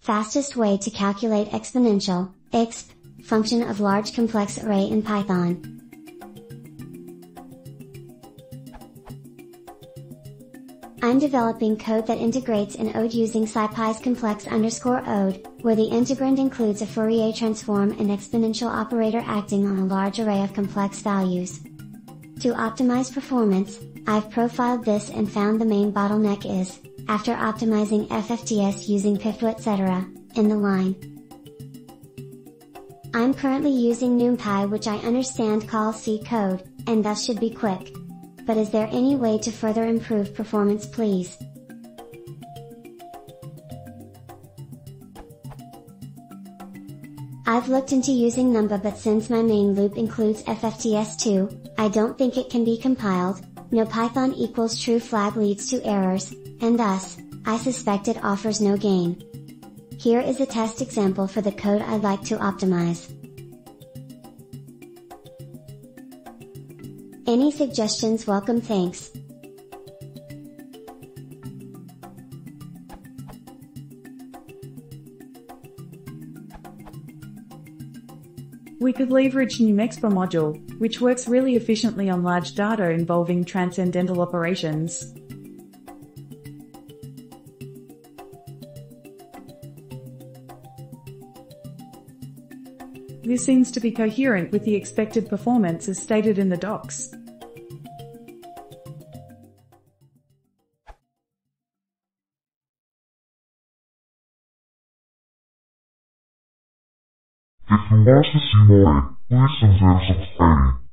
Fastest way to calculate exponential, exp, function of large complex array in Python. I'm developing code that integrates in ode using scipy's complex_ode, where the integrand includes a Fourier transform and exponential operator acting on a large array of complex values. To optimize performance, I've profiled this and found the main bottleneck is, after optimizing FFTS using Pifto etc., in the line. I'm currently using numpy, which I understand calls C code, and thus should be quick. But is there any way to further improve performance, please? I've looked into using numba, but since my main loop includes FFTS too, I don't think it can be compiled. No Python equals true flag leads to errors, and thus, I suspect it offers no gain. Here is a test example for the code I'd like to optimize. Any suggestions welcome, thanks. We could leverage numexpo module, which works really efficiently on large data involving transcendental operations. This seems to be coherent with the expected performance as stated in the docs. If you want to see more, please consider subscribing.